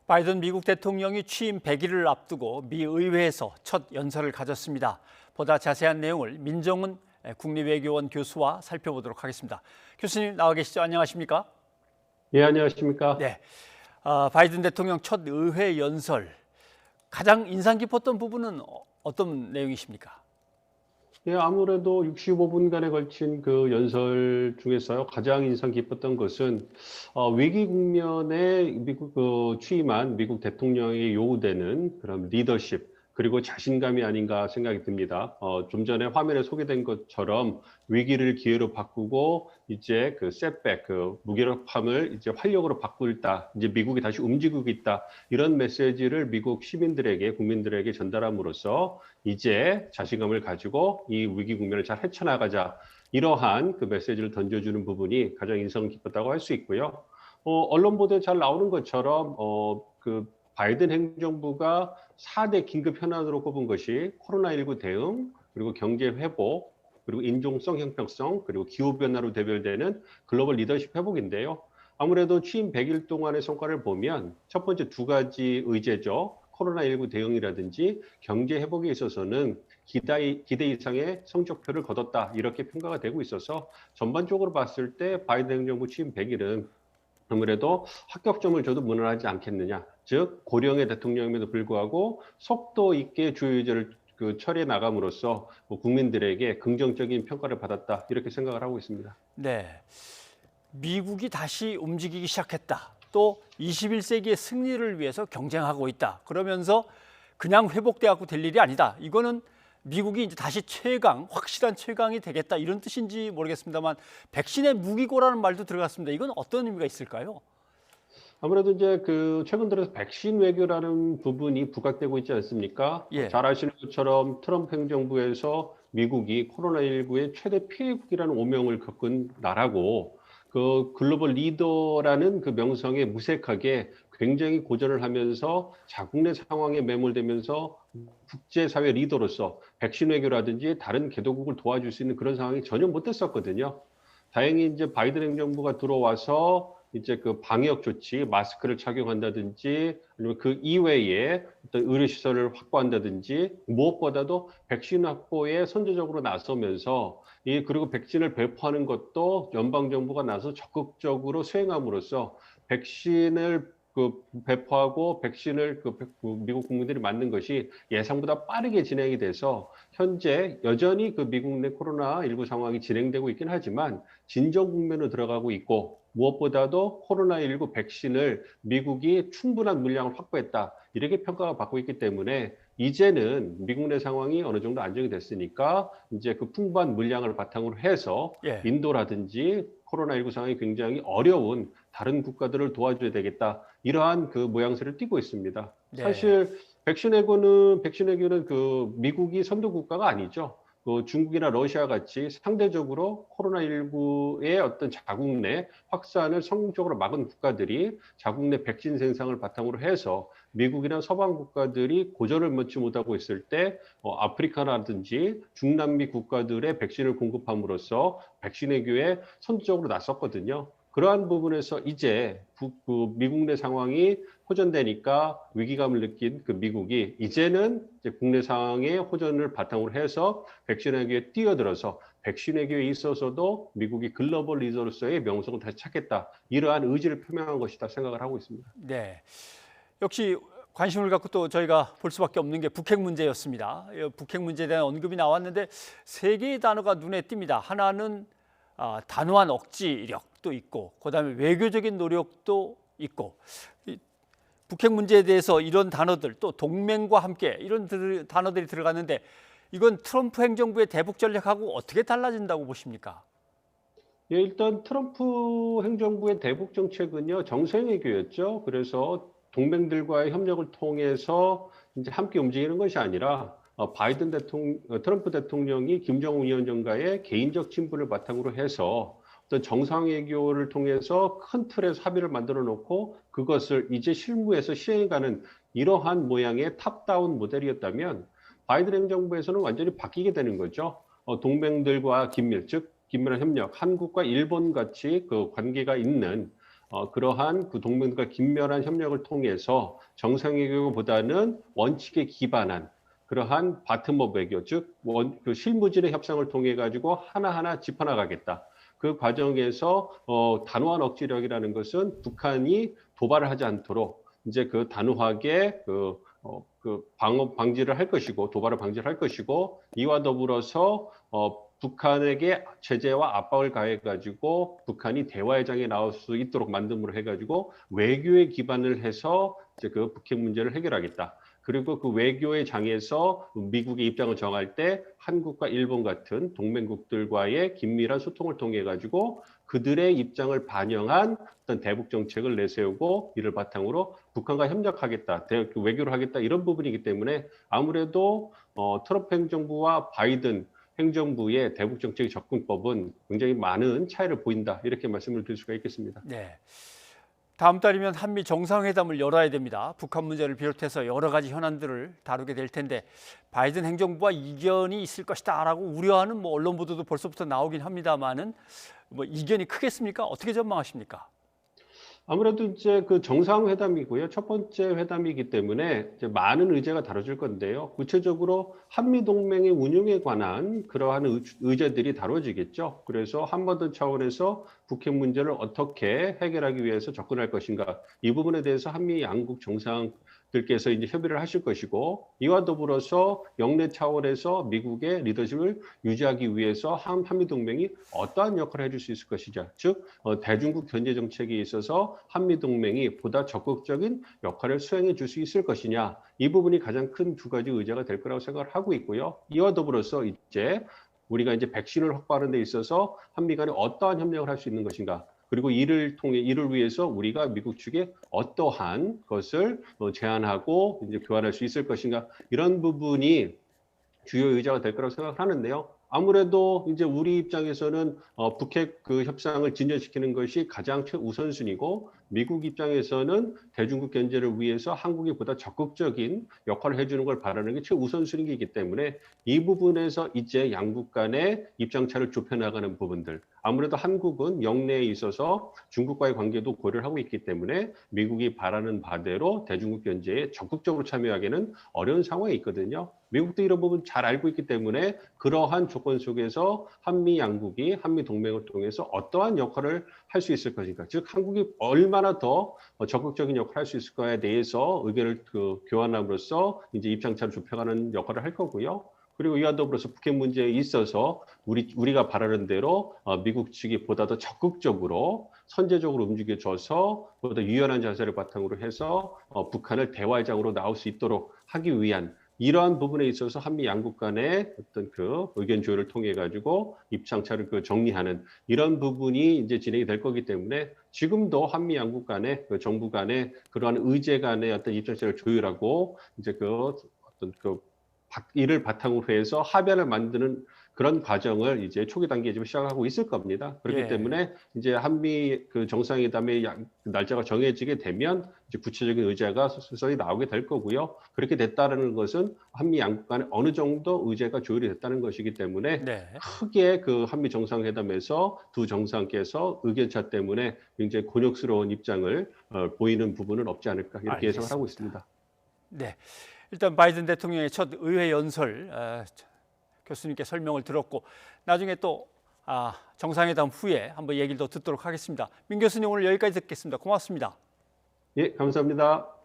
바이든 미국 대통령이 취임 100일을 앞두고 미 의회에서 첫 연설을 가졌습니다. 보다 자세한 내용을 민정훈 국립외교원 교수와 살펴보도록 하겠습니다. 교수님 나와 계시죠? 안녕하십니까? 예, 안녕하십니까? 네, 바이든 대통령 첫 의회 연설, 가장 인상 깊었던 부분은 어떤 내용이십니까? 예, 아무래도 65분간에 걸친 그 연설 중에서요, 가장 인상 깊었던 것은 위기 국면에 미국 취임한 미국 대통령이 요구되는 그런 리더십 그리고 자신감이 아닌가 생각이 듭니다. 좀 전에 화면에 소개된 것처럼 위기를 기회로 바꾸고 이제 그 셋백, 그 무기력함을 이제 활력으로 바꾸다, 이제 미국이 다시 움직이고 있다, 이런 메시지를 미국 시민들에게, 국민들에게 전달함으로써 이제 자신감을 가지고 이 위기 국면을 잘 헤쳐나가자, 이러한 그 메시지를 던져주는 부분이 가장 인상 깊었다고 할 수 있고요. 언론 보도에 잘 나오는 것처럼 그 바이든 행정부가 4대 긴급 현안으로 꼽은 것이 코로나19 대응, 그리고 경제 회복, 그리고 인종성 형평성, 그리고 기후변화로 대별되는 글로벌 리더십 회복인데요. 아무래도 취임 100일 동안의 성과를 보면 첫 번째 두 가지 의제죠. 코로나19 대응이라든지 경제 회복에 있어서는 기대 이상의 성적표를 거뒀다, 이렇게 평가가 되고 있어서 전반적으로 봤을 때 바이든 행정부 취임 100일은 아무래도 합격점을 줘도 무난하지 않겠느냐. 즉 고령의 대통령임에도 불구하고 속도 있게 주요 의제를 처리해 나감으로써 국민들에게 긍정적인 평가를 받았다, 이렇게 생각을 하고 있습니다. 네, 미국이 다시 움직이기 시작했다. 또 21세기의 승리를 위해서 경쟁하고 있다. 그러면서 그냥 회복돼갖고 될 일이 아니다. 이거는 미국이 이제 다시 최강, 확실한 최강이 되겠다, 이런 뜻인지 모르겠습니다만 백신의 무기고라는 말도 들어갔습니다. 이건 어떤 의미가 있을까요? 아무래도 이제 그 최근 들어서 백신 외교라는 부분이 부각되고 있지 않습니까? 예. 잘 아시는 것처럼 트럼프 행정부에서 미국이 코로나19의 최대 피해국이라는 오명을 겪은 나라고, 그 글로벌 리더라는 그 명성에 무색하게 굉장히 고전을 하면서 자국 내 상황에 매몰되면서 국제사회 리더로서 백신 외교라든지 다른 개도국을 도와줄 수 있는 그런 상황이 전혀 못 됐었거든요. 다행히 이제 바이든 행정부가 들어와서 이제 그 방역 조치, 마스크를 착용한다든지 아니면 그 이외에 어떤 의료시설을 확보한다든지 무엇보다도 백신 확보에 선제적으로 나서면서 그리고 백신을 배포하는 것도 연방정부가 나서 적극적으로 수행함으로써 백신을 배포하고 백신을 미국 국민들이 맞는 것이 예상보다 빠르게 진행이 돼서 현재 여전히 그 미국 내 코로나19 상황이 진행되고 있긴 하지만 진정 국면으로 들어가고 있고, 무엇보다도 코로나19 백신을 미국이 충분한 물량을 확보했다, 이렇게 평가가 받고 있기 때문에 이제는 미국 내 상황이 어느 정도 안정이 됐으니까 이제 그 풍부한 물량을 바탕으로 해서 예. 인도라든지 코로나19 상황이 굉장히 어려운 다른 국가들을 도와줘야 되겠다, 이러한 그 모양새를 띠고 있습니다. 네. 사실 백신 외교는 그 미국이 선도 국가가 아니죠. 그 중국이나 러시아 같이 상대적으로 코로나19의 어떤 자국 내 확산을 성공적으로 막은 국가들이 자국 내 백신 생산을 바탕으로 해서 미국이나 서방 국가들이 고전을 면치 못하고 있을 때 아프리카라든지 중남미 국가들의 백신을 공급함으로써 백신 외교에 선두적으로 나섰거든요. 그러한 부분에서 이제 미국 내 상황이 호전되니까 위기감을 느낀 그 미국이 이제는 이제 국내 상황의 호전을 바탕으로 해서 백신 외교에 뛰어들어서 백신 외교에 있어서도 미국이 글로벌 리더로서의 명성을 다시 찾겠다, 이러한 의지를 표명한 것이다 생각을 하고 있습니다. 네. 역시 관심을 갖고 또 저희가 볼 수밖에 없는 게 북핵 문제였습니다. 북핵 문제에 대한 언급이 나왔는데 세 개의 단어가 눈에 띕니다. 하나는 단호한 억지력도 있고, 그다음에 외교적인 노력도 있고, 북핵 문제에 대해서 이런 단어들, 또 동맹과 함께 이런 단어들이 들어갔는데 이건 트럼프 행정부의 대북 전략하고 어떻게 달라진다고 보십니까? 예, 일단 트럼프 행정부의 대북 정책은요, 정세 외교였죠. 그래서 동맹들과의 협력을 통해서 이제 함께 움직이는 것이 아니라 트럼프 대통령이 김정은 위원장과의 개인적 친분을 바탕으로 해서 어떤 정상 외교를 통해서 큰 틀에서 합의를 만들어 놓고 그것을 이제 실무에서 시행해가는 이러한 모양의 탑다운 모델이었다면 바이든 행정부에서는 완전히 바뀌게 되는 거죠. 동맹들과 긴밀한 협력, 한국과 일본 같이 그 관계가 있는 그러한 그 동맹과 긴밀한 협력을 통해서 정상외교보다는 원칙에 기반한 그러한 바텀업 외교, 즉 그 실무진의 협상을 통해 가지고 하나하나 짚어나가겠다. 그 과정에서 단호한 억지력이라는 것은 북한이 도발을 하지 않도록 이제 그 단호하게 그 방어 방지를 할 것이고 도발을 방지를 할 것이고 이와 더불어서 북한에게 제재와 압박을 가해 가지고 북한이 대화의 장에 나올 수 있도록 만듦으로 해 가지고 외교에 기반을 해서 이제 그 북핵 문제를 해결하겠다. 그리고 그 외교의 장에서 미국의 입장을 정할 때 한국과 일본 같은 동맹국들과의 긴밀한 소통을 통해 가지고 그들의 입장을 반영한 어떤 대북 정책을 내세우고 이를 바탕으로 북한과 협력하겠다, 외교를 하겠다 이런 부분이기 때문에 아무래도 트럼프 행정부와 바이든 행정부의 대북 정책 접근법은 굉장히 많은 차이를 보인다 이렇게 말씀을 드릴 수가 있겠습니다. 네. 다음 달이면 한미 정상회담을 열어야 됩니다. 북한 문제를 비롯해서 여러 가지 현안들을 다루게 될 텐데 바이든 행정부와 이견이 있을 것이다라고 우려하는 언론 보도도 벌써부터 나오긴 합니다만은 이견이 크겠습니까? 어떻게 전망하십니까? 아무래도 이제 그 정상회담이고요. 첫 번째 회담이기 때문에 이제 많은 의제가 다뤄질 건데요. 구체적으로 한미동맹의 운용에 관한 그러한 의제들이 다뤄지겠죠. 그래서 한반도 차원에서 북핵 문제를 어떻게 해결하기 위해서 접근할 것인가. 이 부분에 대해서 한미 양국 정상들께서 이제 협의를 하실 것이고 이와 더불어서 영내 차원에서 미국의 리더십을 유지하기 위해서 한미동맹이 어떠한 역할을 해줄 수 있을 것이냐. 즉 대중국 견제 정책에 있어서 한미동맹이 보다 적극적인 역할을 수행해 줄 수 있을 것이냐. 이 부분이 가장 큰 두 가지 의제가 될 거라고 생각을 하고 있고요. 이와 더불어서 이제 우리가 이제 백신을 확보하는 데 있어서 한미 간에 어떠한 협력을 할 수 있는 것인가. 그리고 이를 위해서 우리가 미국 측에 어떠한 것을 제안하고 이제 교환할 수 있을 것인가. 이런 부분이 주요 의제가 될 거라고 생각을 하는데요. 아무래도 이제 우리 입장에서는 북핵 그 협상을 진전시키는 것이 가장 최우선순위고 미국 입장에서는 대중국 견제를 위해서 한국이 보다 적극적인 역할을 해주는 걸 바라는 게 최우선순위이기 때문에 이 부분에서 이제 양국 간의 입장차를 좁혀나가는 부분들 아무래도 한국은 영내에 있어서 중국과의 관계도 고려를 하고 있기 때문에 미국이 바라는 바대로 대중국 견제에 적극적으로 참여하기는 어려운 상황에 있거든요. 미국도 이런 부분 잘 알고 있기 때문에 그러한 조건 속에서 한미 양국이 한미 동맹을 통해서 어떠한 역할을 할 수 있을 것인가. 즉 한국이 얼마나 더 적극적인 역할을 할 수 있을까에 대해서 의견을 교환함으로써 이제 입장차를 좁혀가는 역할을 할 거고요. 그리고 이와 더불어서 북핵 문제에 있어서 우리가 바라는 대로 미국 측이 보다 더 적극적으로 선제적으로 움직여줘서 보다 유연한 자세를 바탕으로 해서 북한을 대화의 장으로 나올 수 있도록 하기 위한 이러한 부분에 있어서 한미 양국 간의 어떤 그 의견 조율을 통해 가지고 입장차를 정리하는 이런 부분이 이제 진행이 될 거기 때문에 지금도 한미 양국 간의 정부 간의 그러한 의제 간의 어떤 입장차를 조율하고 이제 어떤 이를 바탕으로 해서 합의안을 만드는 그런 과정을 이제 초기 단계에 지금 시작하고 있을 겁니다. 그렇기 때문에 이제 한미 정상회담의 날짜가 정해지게 되면 이제 구체적인 의제가 서서히 나오게 될 거고요. 그렇게 됐다는 것은 한미 양국 간에 어느 정도 의제가 조율이 됐다는 것이기 때문에 크게 한미 정상회담에서 두 정상께서 의견차 때문에 굉장히 곤욕스러운 입장을 보이는 부분은 없지 않을까 이렇게 예상을 하고 있습니다. 네. 일단 바이든 대통령의 첫 의회 연설 교수님께 설명을 들었고 나중에 또 정상회담 후에 한번 얘기를 더 듣도록 하겠습니다. 민 교수님 오늘 여기까지 듣겠습니다. 고맙습니다. 예, 감사합니다.